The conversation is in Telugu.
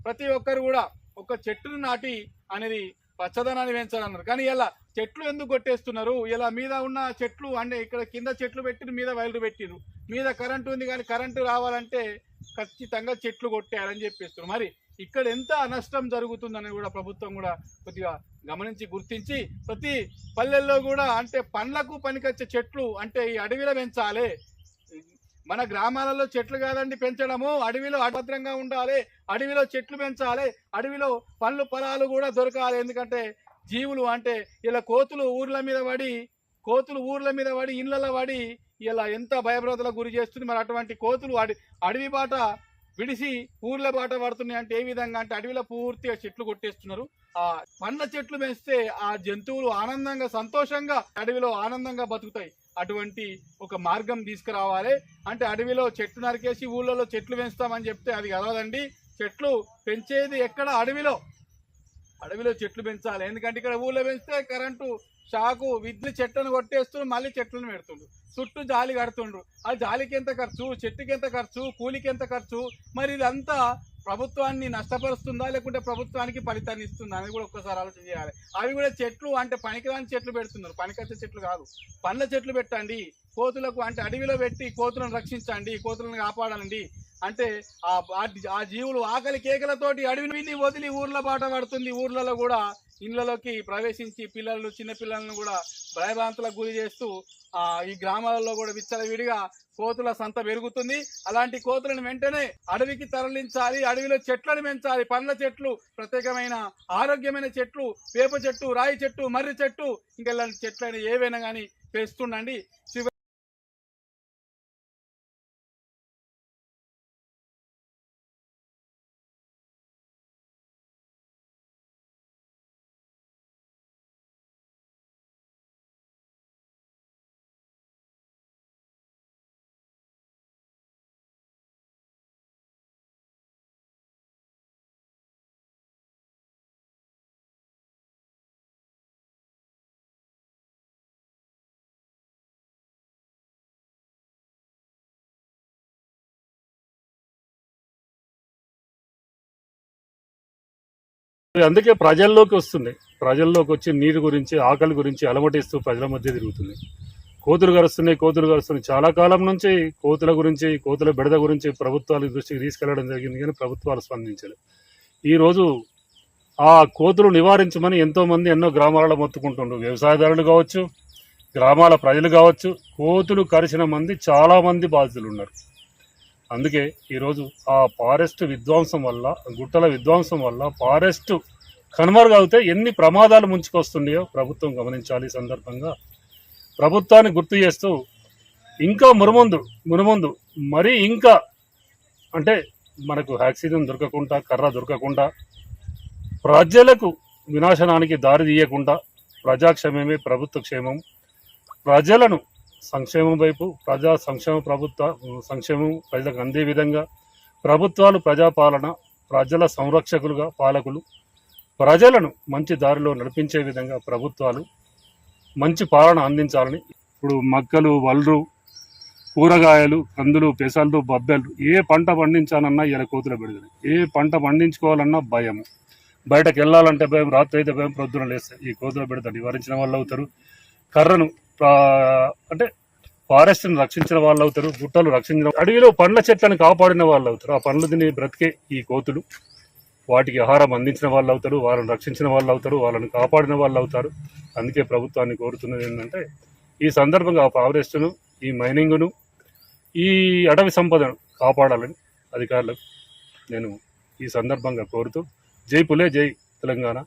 ప్రతి ఒక్కరు కూడా ఒక చెట్టును నాటి అనేది పచ్చదనాన్ని పెంచాలన్నారు. కానీ ఇలా చెట్లు ఎందుకు కొట్టేస్తున్నారు? ఇలా మీద ఉన్న చెట్లు అంటే ఇక్కడ కింద చెట్లు పెట్టిరు, మీద వైర్లు పెట్టిరు, మీద కరెంటు ఉంది కానీ కరెంటు రావాలంటే ఖచ్చితంగా చెట్లు కొట్టారని చెప్పేస్తున్నారు. మరి ఇక్కడ ఎంత నష్టం జరుగుతుందని కూడా ప్రభుత్వం కూడా కొద్దిగా గమనించి గుర్తించి ప్రతి పల్లెల్లో కూడా అంటే పండ్లకు పనికొచ్చే చెట్లు అంటే ఈ అడవిలో పెంచాలి. మన గ్రామాలలో చెట్లు కాదండి పెంచడము, అడవిలో అభద్రంగా ఉండాలి, అడవిలో చెట్లు పెంచాలి, అడవిలో పండ్లు పొలాలు కూడా దొరకాలి. ఎందుకంటే జీవులు అంటే ఇలా కోతులు ఊర్ల మీద పడి ఇళ్ళలో పడి ఇలా ఎంత భయభ్రాంతులకు గురి చేస్తుంది. మరి అటువంటి కోతులు అడవి బాట విడిసి ఊర్ల బాట పడుతున్నాయి అంటే ఏ విధంగా అంటే అడవిలో పూర్తిగా చెట్లు కొట్టేస్తున్నారు. ఆ పండ్ల చెట్లు పెంచితే ఆ జంతువులు ఆనందంగా సంతోషంగా అడవిలో ఆనందంగా బతుకుతాయి. అటువంటి ఒక మార్గం తీసుకురావాలి. అంటే అడవిలో చెట్లు నరికేసి ఊళ్ళలో చెట్లు పెంచుతామని చెప్తే అది కలవదండి. చెట్లు పెంచేది ఎక్కడ? అడవిలో చెట్లు పెంచాలి. ఎందుకంటే ఇక్కడ ఊళ్ళో పెంచితే కరెంటు షాకు విద్యుత్ చెట్లను కొట్టేస్తుండ్రు, మళ్ళీ చెట్లను పెడుతుండ్రు, చుట్టూ జాలి కడుతుండ్రు. ఆ జాలికి ఎంత ఖర్చు, చెట్టుకి ఎంత ఖర్చు, కూలికి ఎంత ఖర్చు? మరి ఇదంతా ప్రభుత్వాన్ని నష్టపరుస్తుందా లేకుంటే ప్రభుత్వానికి ఫలితాన్ని ఇస్తుందా అని కూడా ఒక్కసారి ఆలోచన చేయాలి. అవి కూడా చెట్లు అంటే పనికిరాని చెట్లు పెడుతున్నారు, పనికొచ్చే చెట్లు కాదు. పండ్ల చెట్లు పెట్టండి, కోతులకు అంటే అడవిలో పెట్టి కోతులను రక్షించండి, కోతులను కాపాడండి. అంటే ఆ జీవులు ఆకలి కేకలతోటి అడవిని వదిలి ఊర్ల బాట పడుతుంది. ఊర్లలో కూడా ఇళ్లలోకి ప్రవేశించి చిన్న పిల్లలను కూడా భయభ్రాంతులకు గురి చేస్తూ ఈ గ్రామాలలో కూడా విచ్చలవిడిగా కోతుల సంత పెరుగుతుంది. అలాంటి కోతులను వెంటనే అడవికి తరలించాలి, అడవిలో చెట్లను పెంచాలి. పండ్ల చెట్లు, ప్రత్యేకమైన ఆరోగ్యమైన చెట్లు, వేప చెట్టు, రాయి చెట్టు, మర్రి చెట్టు, ఇంకా ఇలాంటి చెట్లైనా ఏవైనా కానీ పెంచుతుండండి. అందుకే ప్రజల్లోకి వస్తుంది. ప్రజల్లోకి వచ్చి నీరు గురించి, ఆకలి గురించి అలమటిస్తూ ప్రజల మధ్య తిరుగుతుంది. కోతులు కరుస్తున్నాయి. చాలా కాలం నుంచి కోతుల గురించి, కోతుల బెడద గురించి ప్రభుత్వాల దృష్టికి తీసుకెళ్లడం జరిగింది, కానీ ప్రభుత్వాలు స్పందించలేదు. ఈరోజు ఆ కోతులు నివారించమని ఎంతోమంది ఎన్నో గ్రామాలలో మొత్తుకుంటుండ్రు. వ్యవసాయదారులు కావచ్చు, గ్రామాల ప్రజలు కావచ్చు. కోతులు కరిచిన మంది చాలామంది బాధితులు ఉన్నారు. అందుకే ఈరోజు ఆ ఫారెస్ట్ విధ్వంసం వల్ల, గుట్టల విధ్వంసం వల్ల ఫారెస్ట్ కనుమరుగవుతే ఎన్ని ప్రమాదాలు ముంచుకొస్తున్నాయో ప్రభుత్వం గమనించాలి. సందర్భంగా ప్రభుత్వాన్ని గుర్తు చేస్తూ ఇంకా మునుముందు మరీ ఇంకా అంటే మనకు ఆక్సిజన్ దొరకకుండా, కర్ర దొరకకుండా, ప్రజలకు వినాశనానికి దారి తీయకుండా ప్రజాక్షేమమే ప్రభుత్వ క్షేమం, ప్రజలను సంక్షేమం వైపు, ప్రజా సంక్షేమ సంక్షేమం ప్రజలకు అందే విధంగా ప్రభుత్వాలు ప్రజాపాలన, ప్రజల సంరక్షకులుగా పాలకులు ప్రజలను మంచి దారిలో నడిపించే విధంగా ప్రభుత్వాలు మంచి పాలన అందించాలని. ఇప్పుడు మక్కలు, వల్రు, కూరగాయలు, కందులు, పెసలు, బబ్బెలు ఏ పంట పండించాలన్నా ఇలా కోతుల బెడదలు. ఏ పంట పండించుకోవాలన్నా భయం, బయటకు వెళ్ళాలంటే భయం, రాత్రి అయితే భయం, ప్రొద్దున లేస్తే ఈ కోతుల బెడద నివారించిన వాళ్ళు అవుతారు. కర్రను అంటే ఫారెస్ట్ని రక్షించిన వాళ్ళు అవుతారు. గుట్టలు రక్షించిన, అడవిలో పండ్ల చెట్లను కాపాడిన వాళ్ళు అవుతారు. ఆ పండ్లు తిని బ్రతికే ఈ కోతులు వాటికి ఆహారం అందించిన వాళ్ళు అవుతారు, వాళ్ళని రక్షించిన వాళ్ళు అవుతారు, వాళ్ళని కాపాడిన వాళ్ళు అవుతారు. అందుకే ప్రభుత్వాన్ని కోరుతున్నది ఏంటంటే ఈ సందర్భంగా ఆ ఫారెస్ట్ను, ఈ మైనింగ్ను, ఈ అడవి సంపదను కాపాడాలని అధికారులకు నేను ఈ సందర్భంగా కోరుతూ జై పులే, జై తెలంగాణ.